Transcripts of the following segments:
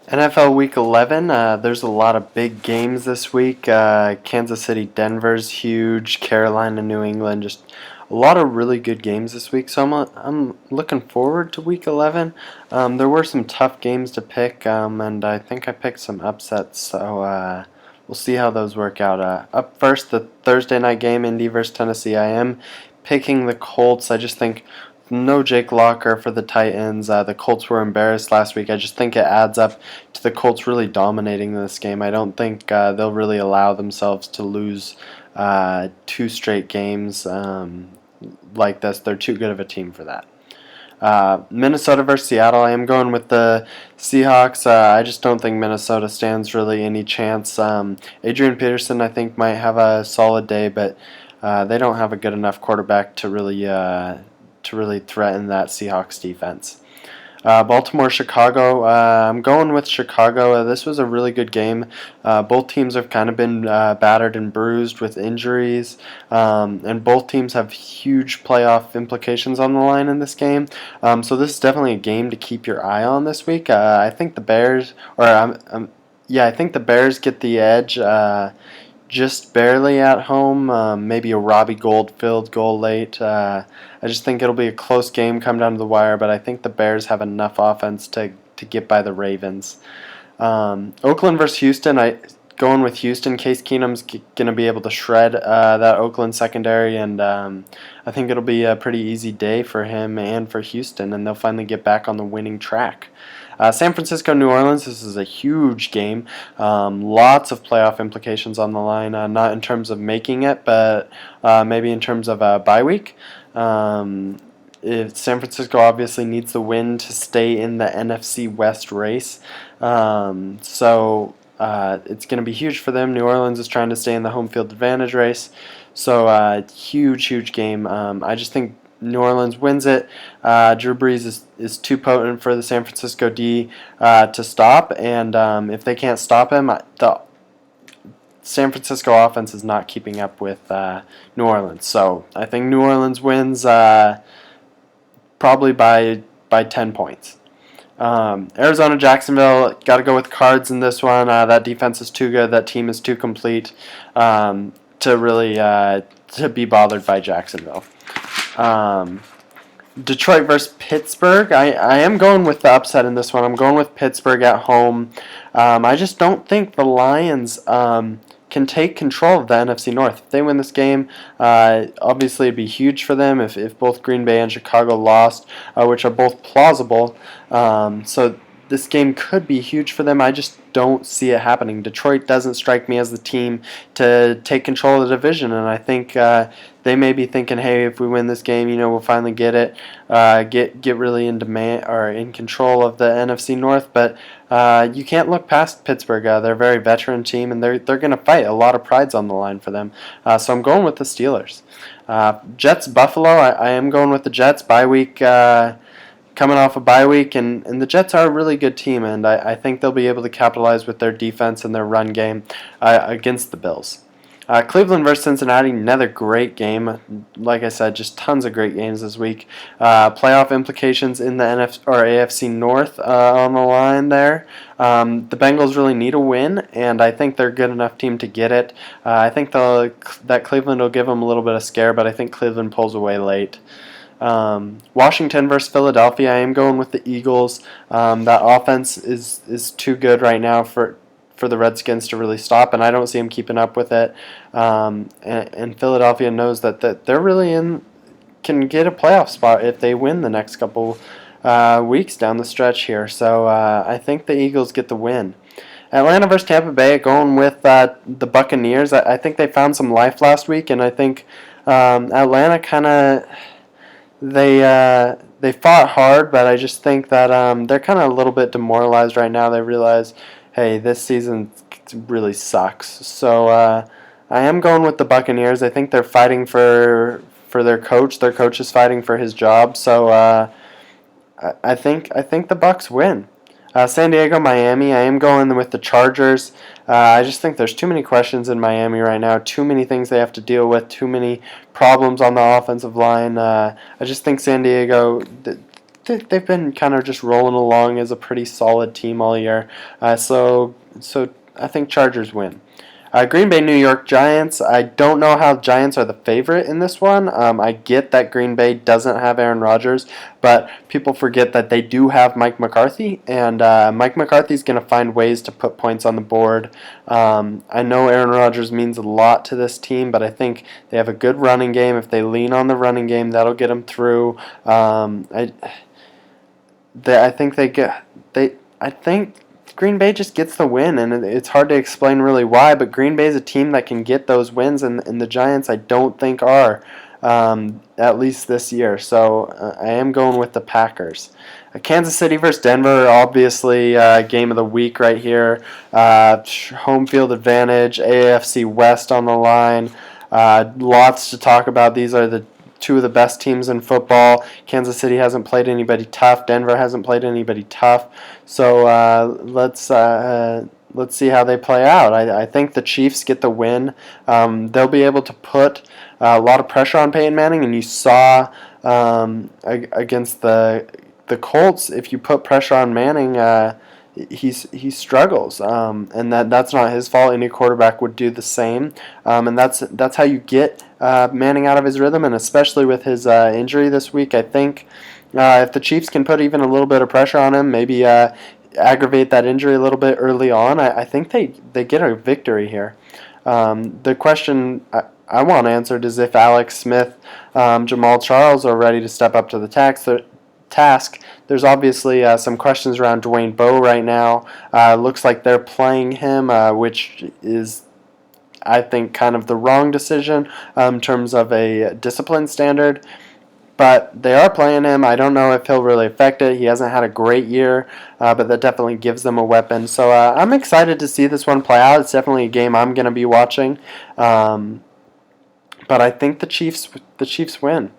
NFL Week 11, there's a lot of big games this week. Kansas City, Denver's huge. Carolina, New England, just a lot of really good games this week. So I'm looking forward to Week 11. There were some tough games to pick, and I think I picked some upsets. So we'll see how those work out. Up first, the Thursday night game, Indy versus Tennessee. I am picking the Colts. I just think no Jake Locker for the Titans. The Colts were embarrassed last week. I just think it adds up to the Colts really dominating this game. I don't think they'll really allow themselves to lose two straight games like this. They're too good of a team for that. Minnesota versus Seattle. I am going with the Seahawks. I just don't think Minnesota stands really any chance. Adrian Peterson, I think, might have a solid day, but they don't have a good enough quarterback to really threaten that Seahawks defense. Baltimore, Chicago. I'm going with Chicago. This was a really good game. Both teams have kind of been battered and bruised with injuries, and both teams have huge playoff implications on the line in this game. So this is definitely a game to keep your eye on this week. I think the Bears, I think the Bears get the edge. Just barely at home, maybe a Robbie Gould field goal late. I just think it'll be a close game, come down to the wire, but I think the Bears have enough offense to get by the Ravens. Oakland versus Houston, going with Houston. Case Keenum's going to be able to shred that Oakland secondary, and I think it'll be a pretty easy day for him and for Houston, and they'll finally get back on the winning track. San Francisco, New Orleans, this is a huge game. Lots of playoff implications on the line, not in terms of making it, but maybe in terms of a bye week. If San Francisco obviously needs the win to stay in the NFC West race. It's going to be huge for them. New Orleans is trying to stay in the home field advantage race. So huge game. I just think New Orleans wins it. Drew Brees is too potent for the San Francisco D to stop, and if they can't stop him, the San Francisco offense is not keeping up with New Orleans. So I think New Orleans wins probably by 10 points. Arizona, Jacksonville, got to go with Cards in this one. That defense is too good. That team is too complete to really to be bothered by Jacksonville. Detroit versus Pittsburgh. I am going with the upset in this one. I'm going with Pittsburgh at home. I just don't think the Lions can take control of the NFC North. If they win this game, obviously it'd be huge for them if both Green Bay and Chicago lost, which are both plausible. So this game could be huge for them. I just don't see it happening. Detroit doesn't strike me as the team to take control of the division, and I think they may be thinking, hey, if we win this game, we'll finally get it, get really in demand or in control of the NFC North. But you can't look past Pittsburgh. They're a very veteran team, and they're going to fight. A lot of pride's on the line for them. So I'm going with the Steelers. Jets, Buffalo. I am going with the Jets. Bye week. Coming off a bye week, and the Jets are a really good team, and I think they'll be able to capitalize with their defense and their run game against the Bills. Cleveland versus Cincinnati, another great game. Like I said, just tons of great games this week. Playoff implications in the AFC North on the line there. The Bengals really need a win, and I think they're a good enough team to get it. I think that Cleveland will give them a little bit of scare, but I think Cleveland pulls away late. Washington versus Philadelphia. I am going with the Eagles. That offense is too good right now for the Redskins to really stop, and I don't see them keeping up with it. And Philadelphia knows that they're really can get a playoff spot if they win the next couple weeks down the stretch here. So I think the Eagles get the win. Atlanta versus Tampa Bay, going with the Buccaneers. I think they found some life last week, and I think Atlanta kind of they fought hard, but I just think that they're kind of a little bit demoralized right now. They realize, hey, this season really sucks. So I am going with the Buccaneers. I think they're fighting for their coach. Their coach is fighting for his job. So I think the Bucs win. San Diego, Miami. I am going with the Chargers. I just think there's too many questions in Miami right now. Too many things they have to deal with. Too many problems on the offensive line. I just think San Diego, they've been kind of just rolling along as a pretty solid team all year. So I think Chargers win. Green Bay, New York Giants. I don't know how Giants are the favorite in this one. I get that Green Bay doesn't have Aaron Rodgers, but people forget that they do have Mike McCarthy, and Mike McCarthy's going to find ways to put points on the board. I know Aaron Rodgers means a lot to this team, but I think they have a good running game. If they lean on the running game, that'll get them through. I think they get they. I think Green Bay just gets the win, and it's hard to explain really why, but Green Bay is a team that can get those wins, and the Giants I don't think are, at least this year. So I am going with the Packers. Kansas City versus Denver, obviously game of the week right here. Home field advantage, AFC West on the line. Lots to talk about. These are the two of the best teams in football. Kansas City hasn't played anybody tough. Denver hasn't played anybody tough. So let's see how they play out. I think the Chiefs get the win. They'll be able to put a lot of pressure on Peyton Manning, and you saw against the Colts, if you put pressure on Manning, he struggles, and that's not his fault. Any quarterback would do the same, and that's how you get Manning out of his rhythm, and especially with his injury this week. I think if the Chiefs can put even a little bit of pressure on him, maybe aggravate that injury a little bit early on, I think they get a victory here. The question I want answered is if Alex Smith, Jamal Charles are ready to step up to the task. There's obviously some questions around Dwayne Bowe right now. Looks like they're playing him, which is, I think, kind of the wrong decision in terms of a discipline standard. But they are playing him. I don't know if he'll really affect it. He hasn't had a great year, but that definitely gives them a weapon. So I'm excited to see this one play out. It's definitely a game I'm going to be watching. But I think the Chiefs win.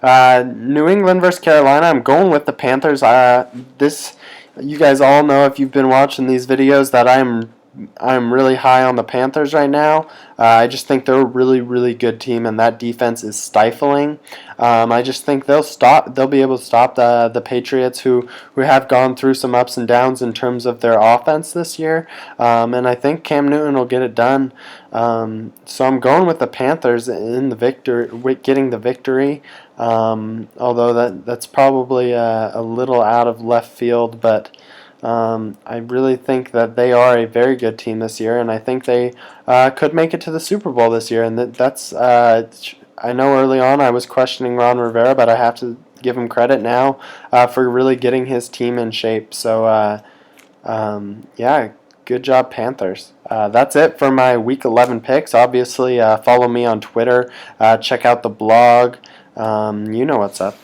New England versus Carolina. I'm going with the Panthers. You guys all know if you've been watching these videos that I'm really high on the Panthers right now. I just think they're a really, really good team, and that defense is stifling. I just think they'll be able to stop the Patriots, who have gone through some ups and downs in terms of their offense this year. And I think Cam Newton will get it done. So I'm going with the Panthers in the getting the victory. Although that's probably a little out of left field, but I really think that they are a very good team this year, and I think they could make it to the Super Bowl this year. And that's I know early on I was questioning Ron Rivera, but I have to give him credit now for really getting his team in shape. So yeah, good job, Panthers. That's it for my Week 11 picks. Obviously, follow me on Twitter. Check out the blog. You know what's up.